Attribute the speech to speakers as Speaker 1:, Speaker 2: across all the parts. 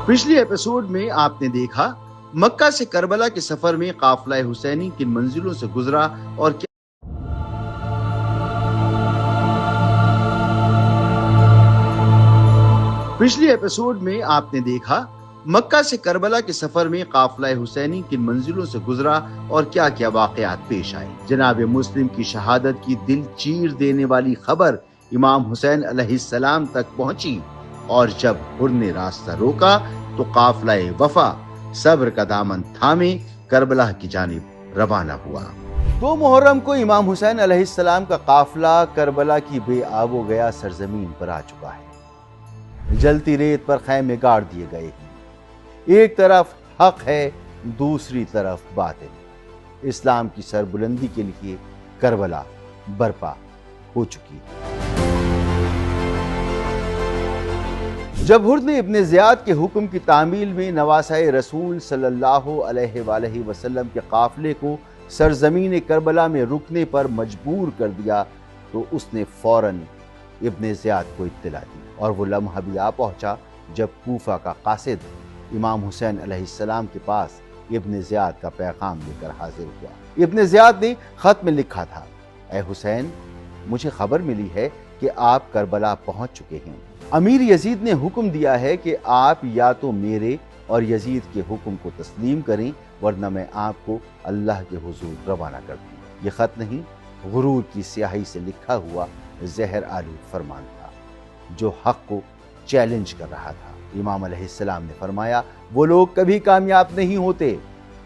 Speaker 1: پچھلی ایپیسوڈ میں آپ نے دیکھا مکہ سے کربلا کے سفر میں قافلہ حسینی کن منزلوں سے گزرا اور کیا پچھلی ایپیسوڈ میں آپ نے دیکھا مکہ سے کربلا کے سفر میں قافلہ حسینی کن منزلوں سے گزرا اور کیا کیا واقعات پیش آئے۔ جناب مسلم کی شہادت کی دل چیر دینے والی خبر امام حسین علیہ السلام تک پہنچی اور جب حر نے راستہ روکا تو قافلہ وفا صبر کا دامن تھامے کربلا کی جانب روانہ ہوا۔ 2 محرم کو امام حسین علیہ السلام کا قافلہ کربلا کی بے آب و گیا سرزمین پر آ چکا ہے۔ جلتی ریت پر خیمے گاڑ دیے گئے ہیں۔ ایک طرف حق ہے، دوسری طرف باطل۔ اسلام کی سربلندی کے لیے کربلا برپا ہو چکی ہے۔ جب حر نے ابن زیاد کے حکم کی تعمیل میں نواسۂ رسول صلی اللہ علیہ وآلہ وسلم کے قافلے کو سرزمین کربلا میں رکنے پر مجبور کر دیا تو اس نے فوراً ابن زیاد کو اطلاع دی، اور وہ لمحہ بھی آ پہنچا جب کوفہ کا قاصد امام حسین علیہ السلام کے پاس ابن زیاد کا پیغام لے کر حاضر ہوا۔ ابن زیاد نے خط میں لکھا تھا: اے حسین، مجھے خبر ملی ہے کہ آپ کربلا پہنچ چکے ہیں۔ امیر یزید نے حکم دیا ہے کہ آپ یا تو میرے اور یزید کے حکم کو تسلیم کریں، ورنہ میں آپ کو اللہ کے حضور روانہ کر دوں۔ یہ خط نہیں، غرور کی سیاہی سے لکھا ہوا زہر آلود فرمان تھا جو حق کو چیلنج کر رہا تھا۔ امام علیہ السلام نے فرمایا، وہ لوگ کبھی کامیاب نہیں ہوتے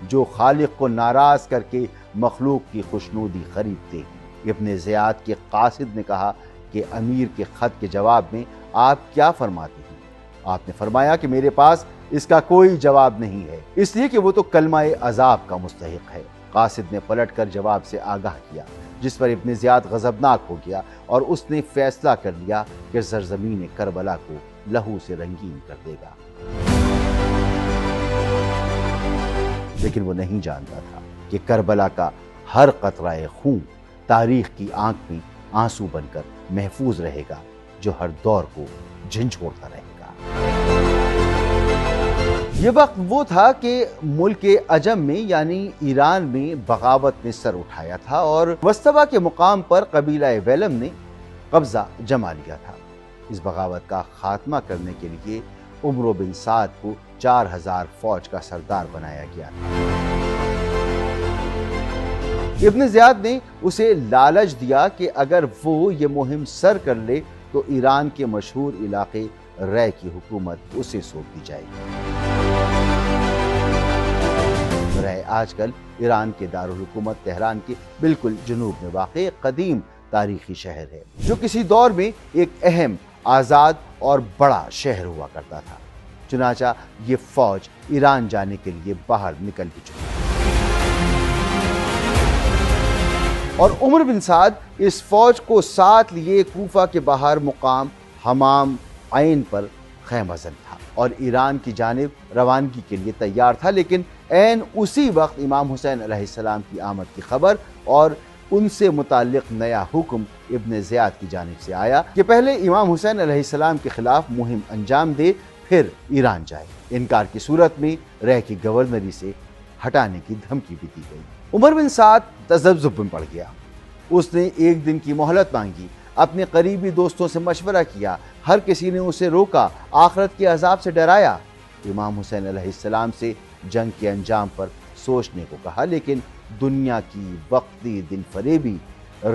Speaker 1: جو خالق کو ناراض کر کے مخلوق کی خوشنودی خریدتے ہیں۔ ابن زیاد کے قاصد نے کہا کہ امیر کے خط کے جواب میں آپ کیا فرماتے ہیں؟ آپ نے فرمایا کہ میرے پاس اس کا کوئی جواب نہیں ہے، اس لیے کہ وہ تو کلمہ عذاب کا مستحق ہے۔ قاصد نے پلٹ کر جواب سے آگاہ کیا، جس پر ابن زیاد غضبناک ہو گیا اور اس نے فیصلہ کر لیا کہ سرزمین کربلا کو لہو سے رنگین کر دے گا۔ لیکن وہ نہیں جانتا تھا کہ کربلا کا ہر قطرہ خون تاریخ کی آنکھ میں آنسو بن کر محفوظ رہے گا، جو ہر دور کو جھنجھوڑتا رہے گا۔ یہ وقت وہ تھا کہ ملک عجم میں یعنی ایران میں بغاوت نے سر اٹھایا تھا اور مستوی کے مقام پر قبیلہ ویلم نے قبضہ جما لیا تھا۔ اس بغاوت کا خاتمہ کرنے کے لیے عمرو بن سعد کو 4000 فوج کا سردار بنایا گیا تھا۔ ابن زیاد نے اسے لالچ دیا کہ اگر وہ یہ مہم سر کر لے تو ایران کے مشہور علاقے رے کی حکومت اسے سونپ دی جائے گی۔ رے آج کل ایران کے دارالحکومت تہران کے بالکل جنوب میں واقع ایک قدیم تاریخی شہر ہے، جو کسی دور میں ایک اہم، آزاد اور بڑا شہر ہوا کرتا تھا۔ چنانچہ یہ فوج ایران جانے کے لیے باہر نکل بھی چکی ہے، اور عمر بن سعد اس فوج کو ساتھ لیے کوفہ کے باہر مقام حمام عین پر خیمہ زن تھا اور ایران کی جانب روانگی کے لیے تیار تھا۔ لیکن عین اسی وقت امام حسین علیہ السلام کی آمد کی خبر اور ان سے متعلق نیا حکم ابن زیاد کی جانب سے آیا کہ پہلے امام حسین علیہ السلام کے خلاف مہم انجام دے، پھر ایران جائے۔ انکار کی صورت میں رے کی گورنری سے ہٹانے کی دھمکی بھی دی گئی۔ عمر بن سعد تذبذب میں پڑ گیا۔ اس نے ایک دن کی مہلت مانگی، اپنے قریبی دوستوں سے مشورہ کیا، ہر کسی نے اسے روکا، آخرت کے عذاب سے ڈرایا۔ امام حسین علیہ السلام سے جنگ کے انجام پر سوچنے کو کہا، لیکن دنیا کی وقتی دل فریبی،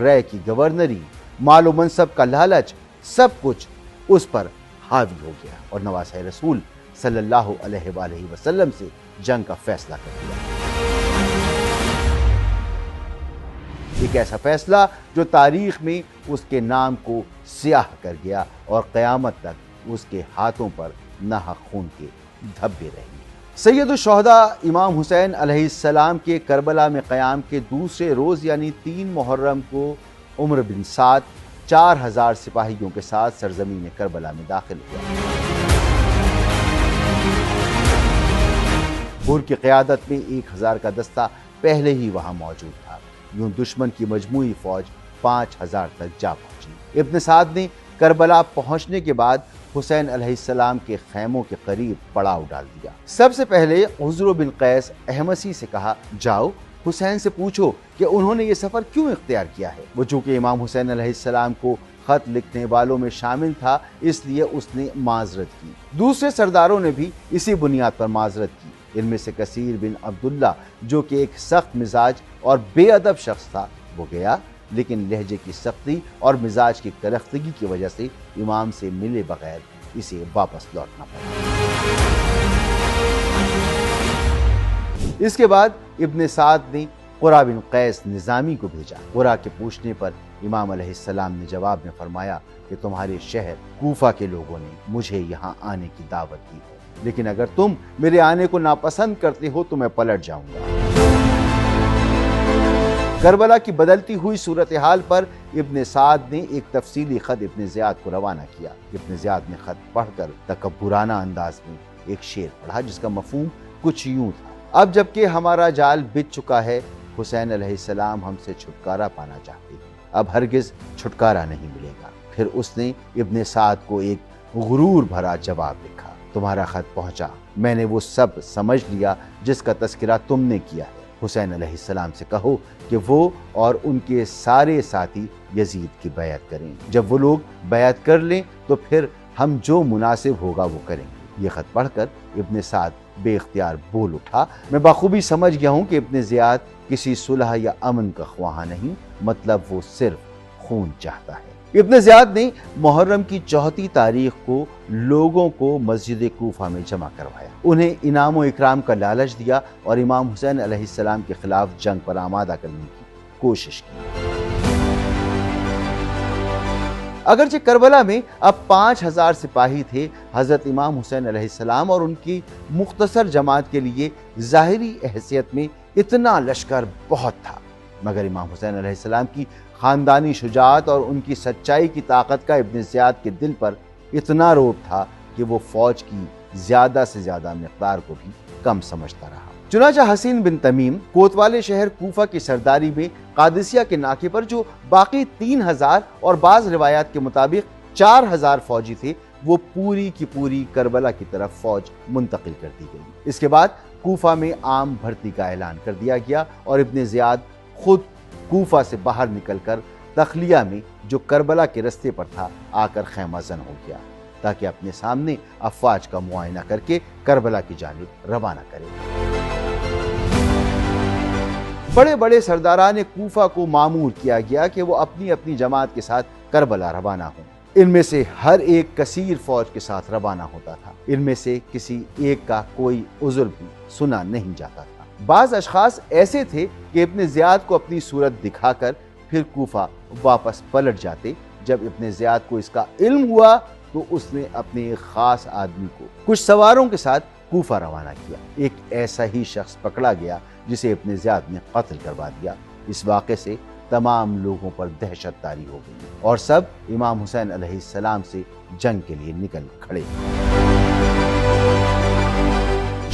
Speaker 1: رے کی گورنری، مال و منصب کا لالچ، سب کچھ اس پر حاوی ہو گیا اور نواسۂ رسول صلی اللہ علیہ وآلہ وسلم سے جنگ کا فیصلہ کر دیا۔ ایک ایسا فیصلہ جو تاریخ میں اس کے نام کو سیاہ کر گیا اور قیامت تک اس کے ہاتھوں پر ناحق خون کے دھبے رہیں گے۔ سید الشہداء امام حسین علیہ السلام کے کربلا میں قیام کے دوسرے روز یعنی 3 محرم کو عمر بن سعد 4000 سپاہیوں کے ساتھ سرزمین کربلا میں داخل ہوا۔ حر کی قیادت میں 1000 کا دستہ پہلے ہی وہاں موجود تھا۔ یوں دشمن کی مجموعی فوج 5000 تک جا پہنچی۔ ابن سعد نے کربلا پہنچنے کے بعد حسین علیہ السلام کے خیموں کے قریب پڑاؤ ڈال دیا۔ سب سے پہلے عذر بن قیس احمسی سے کہا، جاؤ حسین سے پوچھو کہ انہوں نے یہ سفر کیوں اختیار کیا ہے۔ وہ چونکہ امام حسین علیہ السلام کو خط لکھنے والوں میں شامل تھا، اس لیے اس نے معذرت کی۔ دوسرے سرداروں نے بھی اسی بنیاد پر معذرت کی۔ ان میں سے کثیر بن عبداللہ جو کہ ایک سخت مزاج اور بے ادب شخص تھا، وہ گیا، لیکن لہجے کی سختی اور مزاج کی کرختگی کی وجہ سے امام سے ملے بغیر اسے واپس لوٹنا پڑا۔ اس کے بعد ابن سعد نے قرہ بن قیس نظامی کو بھیجا۔ قرہ کے پوچھنے پر امام علیہ السلام نے جواب میں فرمایا کہ تمہارے شہر کوفہ کے لوگوں نے مجھے یہاں آنے کی دعوت دی ہے، لیکن اگر تم میرے آنے کو ناپسند کرتے ہو تو میں پلٹ جاؤں گا۔ کربلا کی بدلتی ہوئی صورتحال پر ابن سعد نے ایک تفصیلی خط ابن زیاد کو روانہ کیا۔ ابن زیاد نے خط پڑھ کر تکبرانہ انداز میں ایک شعر پڑھا جس کا مفہوم کچھ یوں تھا، اب جبکہ ہمارا جال بچ چکا ہے، حسین علیہ السلام ہم سے چھٹکارا پانا چاہتے ہیں، اب ہرگز چھٹکارا نہیں ملے گا۔ پھر اس نے ابن سعد کو ایک غرور بھرا جواب لکھا، تمہارا خط پہنچا، میں نے وہ سب سمجھ لیا جس کا تذکرہ تم نے کیا ہے۔ حسین علیہ السلام سے کہو کہ وہ اور ان کے سارے ساتھی یزید کی بیعت کریں، جب وہ لوگ بیعت کر لیں تو پھر ہم جو مناسب ہوگا وہ کریں گے۔ یہ خط پڑھ کر ابن سعد بے اختیار بول اٹھا، میں بخوبی سمجھ گیا ہوں کہ ابن زیاد کسی صلح یا امن کا خواہاں نہیں، مطلب وہ صرف خون چاہتا ہے۔ ابن زیاد نے محرم کی 34 تاریخ کو لوگوں کو مسجد کوفہ میں جمع کروایا، انہیں انعام و اکرام کا لالچ دیا اور امام حسین علیہ السلام کے خلاف جنگ پر آمادہ کرنے کی کوشش کی۔ اگرچہ کربلا میں اب 5000 سپاہی تھے، حضرت امام حسین علیہ السلام اور ان کی مختصر جماعت کے لیے ظاہری حیثیت میں اتنا لشکر بہت تھا، مگر امام حسین علیہ السلام کی خاندانی شجاعت اور ان کی سچائی کی طاقت کا ابن زیاد کے دل پر اتنا روب تھا کہ وہ فوج کی زیادہ سے زیادہ مقدار کو بھی کم سمجھتا رہا۔ چنانچہ حسین بن تمیم کوتوال شہر کوفہ کی سرداری میں قادسیہ کے ناکے پر جو باقی 3000 اور بعض روایات کے مطابق 4000 فوجی تھے، وہ پوری کی پوری کربلا کی طرف فوج منتقل کر دی گئی۔ اس کے بعد کوفہ میں عام بھرتی کا اعلان کر دیا گیا اور ابن زیاد خود کوفہ سے باہر نکل کر تخلیہ میں جو کربلا کے رستے پر تھا آ کر خیمہ زن ہو گیا تاکہ اپنے سامنے افواج کا معائنہ کر کے کربلا کی جانب روانہ کرے۔ بڑے بڑے سرداران کوفہ کو مامور کیا گیا کہ وہ اپنی اپنی جماعت کے ساتھ کربلا روانہ ہوں۔ ان میں سے ہر ایک کثیر فوج کے ساتھ روانہ ہوتا تھا، ان میں سے کسی ایک کا کوئی عذر بھی سنا نہیں جاتا تھا۔ بعض اشخاص ایسے تھے کہ ابن زیاد کو اپنی صورت دکھا کر پھر کوفہ واپس پلٹ جاتے۔ جب ابن زیاد کو اس کا علم ہوا تو اس نے اپنے ایک خاص آدمی کو کچھ سواروں کے ساتھ کوفہ روانہ کیا۔ ایک ایسا ہی شخص پکڑا گیا جسے ابن زیاد نے قتل کروا دیا۔ اس واقعے سے تمام لوگوں پر دہشت طاری ہو گئی اور سب امام حسین علیہ السلام سے جنگ کے لیے نکل کھڑے۔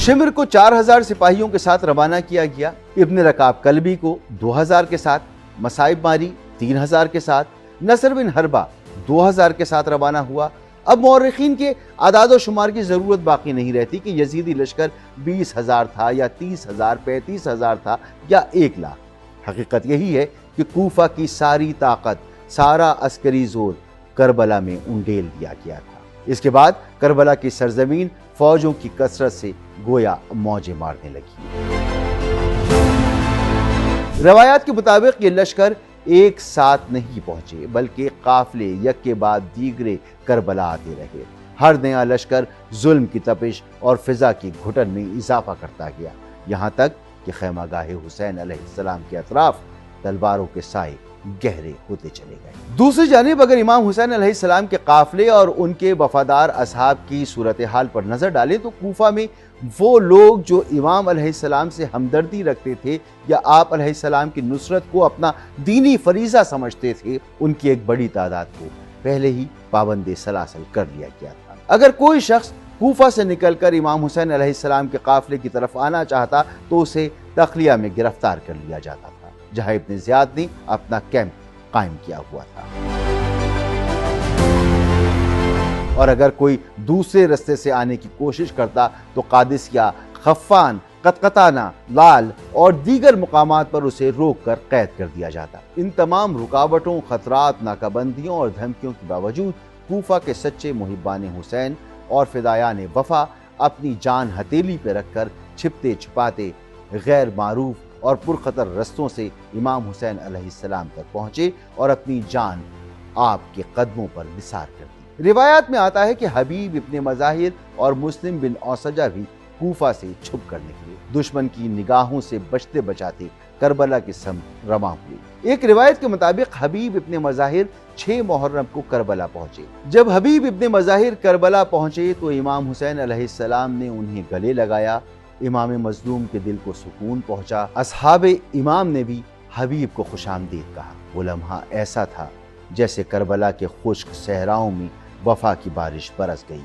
Speaker 1: شمر کو 4000 سپاہیوں کے ساتھ روانہ کیا گیا، ابن رکاب کلبی کو 2000 کے ساتھ، مصائب ماری 3000 کے ساتھ، نصر بن حربہ 2000 کے ساتھ روانہ ہوا۔ اب مورخین کے اعداد و شمار کی ضرورت باقی نہیں رہتی کہ یزیدی لشکر 20,000 تھا یا 30,000، 35,000 تھا یا 1,00,000۔ حقیقت یہی ہے کہ کوفہ کی ساری طاقت، سارا عسکری زور کربلا میں انڈیل دیا گیا تھا۔ اس کے بعد کربلا کی سرزمین فوجوں کی کثرت سے گویا موجیں مارنے لگی۔ روایات کے مطابق یہ لشکر ایک ساتھ نہیں پہنچے بلکہ قافلے یک کے بعد دیگرے کربلا آتے رہے۔ ہر نیا لشکر ظلم کی تپش اور فضا کی گھٹن میں اضافہ کرتا گیا، یہاں تک کہ خیمہ گاہ حسین علیہ السلام کے اطراف تلواروں کے سائے گہرے ہوتے چلے گئے۔ دوسری جانب اگر امام حسین علیہ السلام کے قافلے اور ان کے وفادار اصحاب کی صورتحال پر نظر ڈالیں تو کوفہ میں وہ لوگ جو امام علیہ السلام سے ہمدردی رکھتے تھے یا آپ علیہ السلام کی نصرت کو اپنا دینی فریضہ سمجھتے تھے، ان کی ایک بڑی تعداد کو پہلے ہی پابند سلاسل کر لیا گیا تھا۔ اگر کوئی شخص کوفہ سے نکل کر امام حسین علیہ السلام کے قافلے کی طرف آنا چاہتا تو اسے تخلیہ میں گرفتار کر لیا جاتا تھا، جہاں ابن زیاد نے اپنا کیمپ قائم کیا ہوا تھا۔ اور اگر کوئی دوسرے رستے سے آنے کی کوشش کرتا تو قادسیہ، خفان، قطقطانہ، لال اور دیگر مقامات پر اسے روک کر قید کر دیا جاتا۔ ان تمام رکاوٹوں، خطرات، ناکہ بندیوں اور دھمکیوں کے باوجود کوفہ کے سچے محبان حسین اور فدایان وفا اپنی جان ہتھیلی پہ رکھ کر چھپتے چھپاتے غیر معروف اور پرخطر رستوں سے امام حسین علیہ السلام تک پہنچے اور اپنی جان آپ کے قدموں پر نثار کر دی۔ روایات میں آتا ہے کہ حبیب ابن مظاہر اور مسلم بن اوسجہ بھی کوفہ سے چھپ کر نکلے، دشمن کی نگاہوں سے بچتے بچاتے کربلا کی سمت رواں ہوئے۔ ایک روایت کے مطابق حبیب ابن مظاہر 6 محرم کو کربلا پہنچے۔ جب حبیب ابن مظاہر کربلا پہنچے تو امام حسین علیہ السلام نے انہیں گلے لگایا، امام مظلوم کے دل کو سکون پہنچا۔ اصحاب امام نے بھی حبیب کو خوش آمدید کہا۔ وہ لمحہ ایسا تھا جیسے کربلا کے خشک صحراؤں میں وفا کی بارش برس گئی۔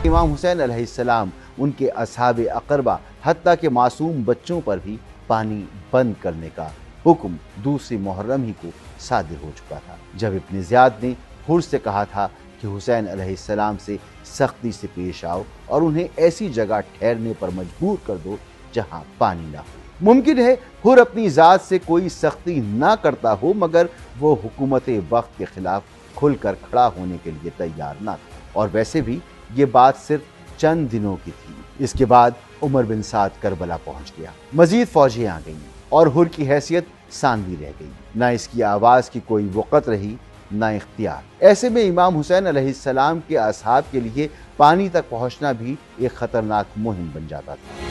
Speaker 1: امام حسین علیہ السلام، ان کے اصحاب اقربا، حتیٰ کہ معصوم بچوں پر بھی پانی بند کرنے کا حکم دوسری محرم ہی کو صادر ہو چکا تھا، جب ابن زیاد نے حر سے کہا تھا کہ حسین علیہ السلام سے سختی سے پیش آؤ اور انہیں ایسی جگہ ٹھہرنے پر مجبور کر دو جہاں پانی نہ ہو۔ ممکن ہے حر اپنی ذات سے کوئی سختی نہ کرتا ہو، مگر وہ حکومت وقت کے خلاف کھل کر کھڑا ہونے کے لیے تیار نہ تھا، اور ویسے بھی یہ بات صرف چند دنوں کی تھی۔ اس کے بعد عمر بن سعد کربلا پہنچ گیا، مزید فوجیں آ گئیں اور حر کی حیثیت ثانوی رہ گئی، نہ اس کی آواز کی کوئی وقت رہی نہ اختیار۔ ایسے میں امام حسین علیہ السلام کے اصحاب کے لیے پانی تک پہنچنا بھی ایک خطرناک مہم بن جاتا تھا۔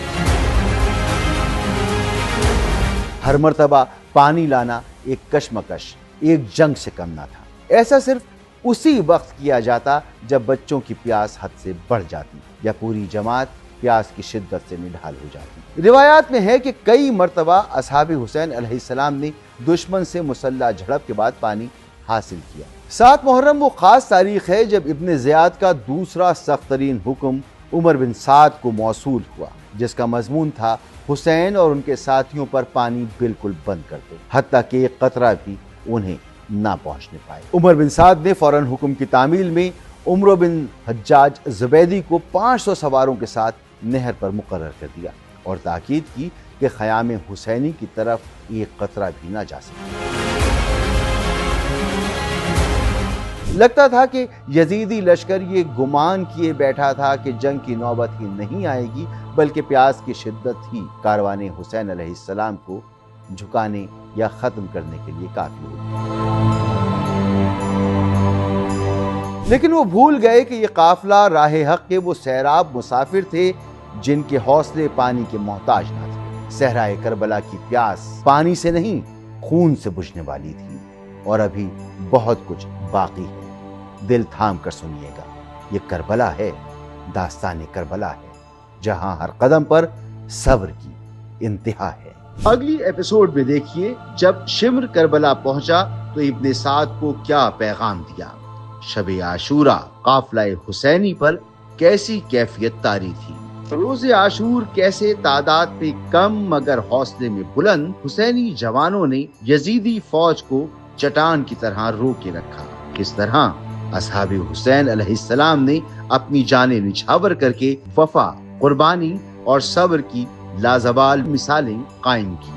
Speaker 1: ہر مرتبہ پانی لانا ایک کشمکش، ایک جنگ سے کم نہ تھا۔ ایسا صرف اسی وقت کیا جاتا جب بچوں کی پیاس حد سے بڑھ جاتی یا پوری جماعت پیاس کی شدت سے نڈھال ہو جاتی۔ روایات میں ہے کہ کئی مرتبہ اصحاب حسین علیہ السلام نے دشمن سے مسلح جھڑپ کے بعد پانی حاصل کیا۔ 7 محرم وہ خاص تاریخ ہے جب ابن زیاد کا دوسرا سخت ترین حکم عمر بن سعد کو موصول ہوا، جس کا مضمون تھا حسین اور ان کے ساتھیوں پر پانی بالکل بند کر دو، حتیٰ کہ ایک قطرہ بھی انہیں نہ پہنچنے پائے۔ عمر بن سعد نے فوراً حکم کی تعمیل میں عمرو بن حجاج زبیدی کو 500 سواروں کے ساتھ نہر پر مقرر کر دیا اور تاکید کی کہ خیام حسینی کی طرف ایک قطرہ بھی نہ جا سکے۔ لگتا تھا کہ یزیدی لشکر یہ گمان کیے بیٹھا تھا کہ جنگ کی نوبت ہی نہیں آئے گی، بلکہ پیاس کی شدت ہی کاروان حسین علیہ السلام کو جھکانے یا ختم کرنے کے لیے کافی ہوگی۔ لیکن وہ بھول گئے کہ یہ قافلہ راہ حق کے وہ سیراب مسافر تھے جن کے حوصلے پانی کے محتاج نہ تھے۔ صحرائے کربلا کی پیاس پانی سے نہیں، خون سے بجھنے والی تھی، اور ابھی بہت کچھ باقی ہے۔ دل تھام کر سنیے گا، یہ کربلا ہے، داستان کربلا ہے، جہاں ہر قدم پر صبر کی انتہا ہے۔ اگلی ایپیسوڈ میں دیکھیے جب شمر کربلا پہنچا تو ابن سعد کو کیا پیغام دیا، شب عاشورہ قافلہ حسینی پر کیسی کیفیت طاری تھی، روز عاشور کیسے تعداد پہ کم مگر حوصلے میں بلند حسینی جوانوں نے یزیدی فوج کو چٹان کی طرح رو کے رکھا، کس طرح اصحاب حسین علیہ السلام نے اپنی جانیں نچھاور کر کے وفا، قربانی اور صبر کی لازوال مثالیں قائم کی۔